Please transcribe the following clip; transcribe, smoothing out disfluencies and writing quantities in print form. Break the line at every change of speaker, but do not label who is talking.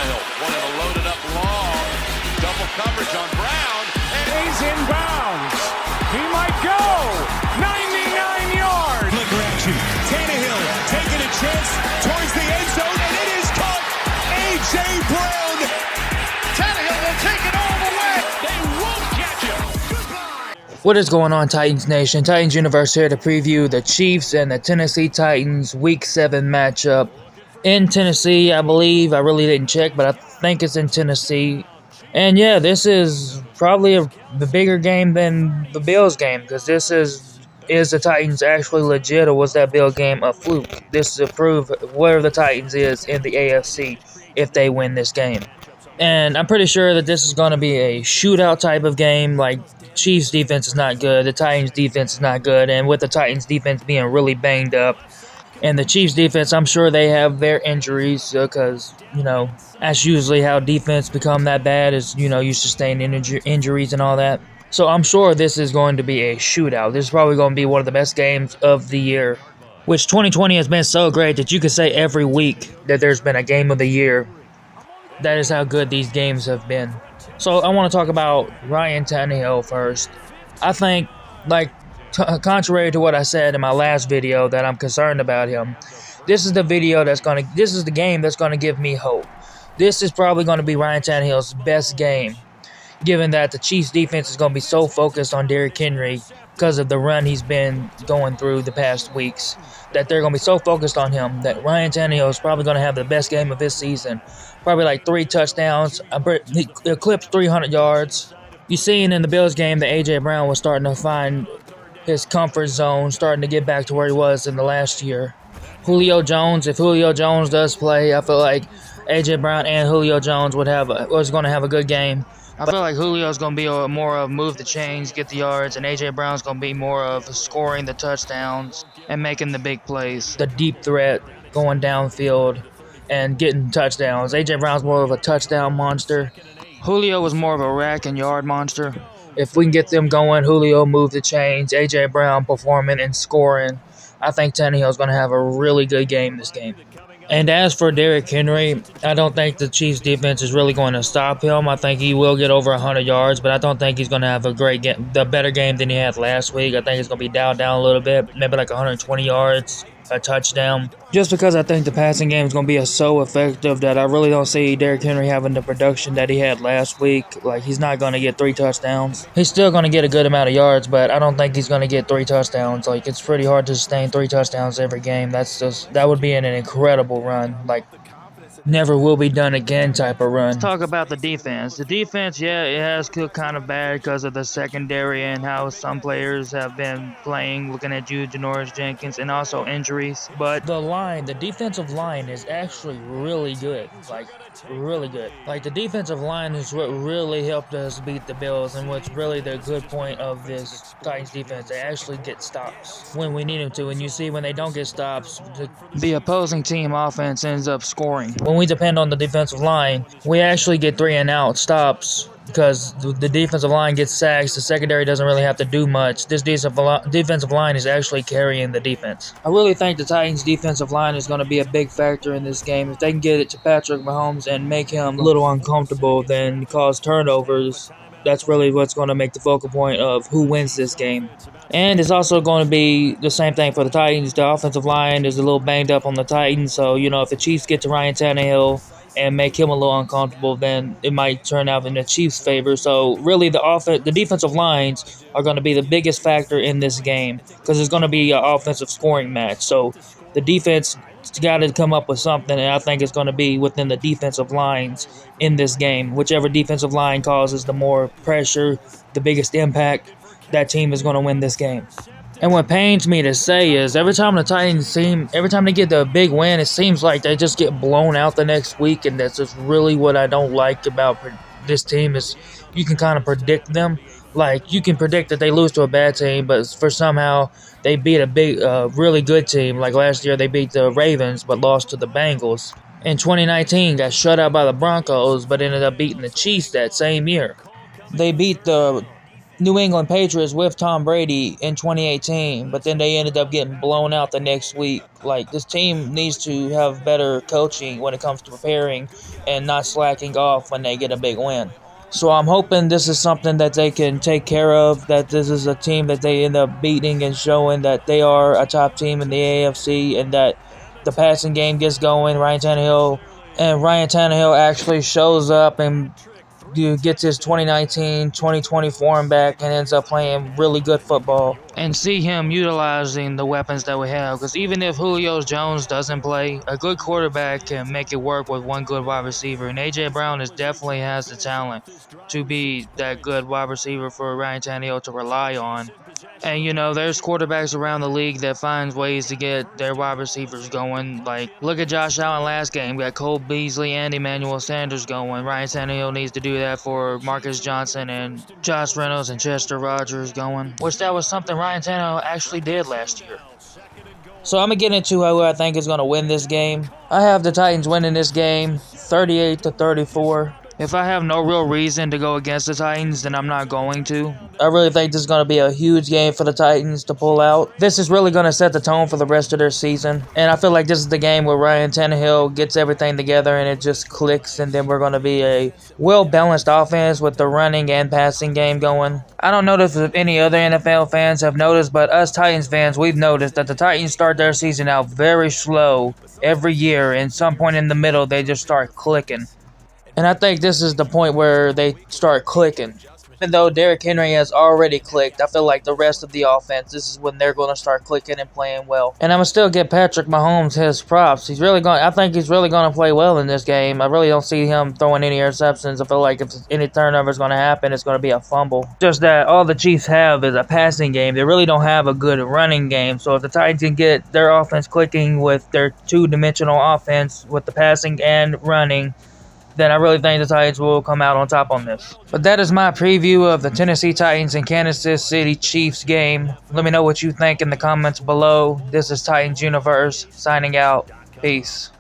Tannehill wanted to load it up long. Double coverage on Brown. And
he's in bounds. He might go. 99 yards.
Flicker action. Tannehill taking a chance towards the end zone, and it is caught. A.J. Brown.
Tannehill will take it all the way. They won't catch him.
What is going on, Titans Nation? Titans Universe here to preview the Chiefs and the Tennessee Titans Week 7 matchup. In Tennessee, I believe. I really didn't check, but I think it's in Tennessee. And yeah, this is probably the bigger game than the Bills game, because this is the Titans actually legit, or was that Bill game a fluke? This is to prove where the Titans is in the AFC if they win this game. And I'm pretty sure that this is going to be a shootout type of game. Like, Chiefs defense is not good, the Titans defense is not good, and with the Titans defense being really banged up, and the Chiefs defense, I'm sure they have their injuries, because, you know, that's usually how defense become that bad, is, you know, you sustain injuries and all that. So I'm sure this is going to be a shootout. This is probably going to be one of the best games of the year, which 2020 has been so great that you could say every week that there's been a game of the year. That is how good these games have been. So I want to talk about Ryan Tannehill first. I think, like, contrary to what I said in my last video, that I'm concerned about him, this is the game that's gonna give me hope. This is probably gonna be Ryan Tannehill's best game, given that the Chiefs defense is gonna be so focused on Derrick Henry because of the run he's been going through the past weeks, that they're gonna be so focused on him that Ryan Tannehill is probably gonna have the best game of his season. Probably like 3 touchdowns. He eclipsed 300 yards. You seen in the Bills game that A.J. Brown was starting to find his comfort zone, starting to get back to where he was in the last year. Julio Jones, if Julio Jones does play, I feel like A.J. Brown and Julio Jones was going to have a good game. I feel like Julio's going to be more of move the chains, get the yards, and A.J. Brown's going to be more of scoring the touchdowns and making the big plays. The deep threat, going downfield and getting touchdowns. A.J. Brown's more of a touchdown monster. Julio was more of a rack and yard monster. If we can get them going, Julio move the chains, A.J. Brown performing and scoring, I think Tannehill's going to have a really good game this game. And as for Derrick Henry, I don't think the Chiefs defense is really going to stop him. I think he will get over 100 yards, but I don't think he's going to have a great game, the better game than he had last week. I think it's going to be down a little bit, maybe like 120 yards, a touchdown. Just because I think the passing game is going to be so effective that I really don't see Derrick Henry having the production that he had last week. Like, he's not going to get 3 touchdowns. He's still going to get a good amount of yards, but I don't think he's going to get 3 touchdowns. Like, it's pretty hard to sustain 3 touchdowns every game. That would be an incredible run. Like, never will be done again type of run. Let's talk about the defense. The defense, yeah, it has looked kind of bad because of the secondary and how some players have been playing, looking at Janoris Jenkins, and also injuries. But the defensive line is actually really good. Like, really good. Like, the defensive line is what really helped us beat the Bills, and what's really the good point of this Titans defense. They actually get stops when we need them to, and you see when they don't get stops, the opposing team offense ends up scoring. When we depend on the defensive line, we actually get 3 and out stops because the defensive line gets sacks. The secondary doesn't really have to do much. This defensive line is actually carrying the defense. I really think the Titans defensive line is going to be a big factor in this game. If they can get it to Patrick Mahomes and make him a little uncomfortable, then cause turnovers, that's really what's going to make the focal point of who wins this game. And it's also going to be the same thing for the Titans. The offensive line is a little banged up on the Titans, so, you know, if the Chiefs get to Ryan Tannehill and make him a little uncomfortable, then it might turn out in the Chiefs' favor. So, really, the defensive lines are going to be the biggest factor in this game because it's going to be an offensive scoring match. So, the defense got to come up with something, and I think it's going to be within the defensive lines in this game. Whichever defensive line causes the more pressure, the biggest impact, that team is going to win this game. And what pains me to say is every time the Titans every time they get the big win, it seems like they just get blown out the next week, and that's just really what I don't like about this team is you can kind of predict them. Like, you can predict that they lose to a bad team, but for somehow they beat a really good team. Like last year they beat the Ravens but lost to the Bengals. In 2019 got shut out by the Broncos but ended up beating the Chiefs that same year. They beat the New England Patriots with Tom Brady in 2018, but then they ended up getting blown out the next week. Like, this team needs to have better coaching when it comes to preparing and not slacking off when they get a big win. So I'm hoping this is something that they can take care of, that this is a team that they end up beating and showing that they are a top team in the AFC, and that the passing game gets going. Ryan Tannehill actually shows up and gets his 2019-2020 form back and ends up playing really good football. And see him utilizing the weapons that we have, because even if Julio Jones doesn't play, a good quarterback can make it work with one good wide receiver. And A.J. Brown definitely has the talent to be that good wide receiver for Ryan Tannehill to rely on. And, you know, there's quarterbacks around the league that finds ways to get their wide receivers going. Like, look at Josh Allen last game. Got Cole Beasley and Emmanuel Sanders going. Ryan Tannehill needs to do that for Marcus Johnson and Josh Reynolds and Chester Rogers going, which that was something Ryan Tannehill actually did last year. So I'm going to get into who I think is going to win this game. I have the Titans winning this game 38-34. If I have no real reason to go against the Titans, then I'm not going to. I really think this is going to be a huge game for the Titans to pull out. This is really going to set the tone for the rest of their season. And I feel like this is the game where Ryan Tannehill gets everything together and it just clicks. And then we're going to be a well-balanced offense with the running and passing game going. I don't know if any other NFL fans have noticed, but us Titans fans, we've noticed that the Titans start their season out very slow every year. And some point in the middle, they just start clicking. And I think this is the point where they start clicking. Even though Derrick Henry has already clicked, I feel like the rest of the offense, this is when they're going to start clicking and playing well. And I'm going to still give Patrick Mahomes his props. I think he's really going to play well in this game. I really don't see him throwing any interceptions. I feel like if any turnover is going to happen, it's going to be a fumble. Just that all the Chiefs have is a passing game. They really don't have a good running game. So if the Titans can get their offense clicking with their two-dimensional offense with the passing and running, then I really think the Titans will come out on top on this. But that is my preview of the Tennessee Titans and Kansas City Chiefs game. Let me know what you think in the comments below. This is Titans Universe signing out. Peace.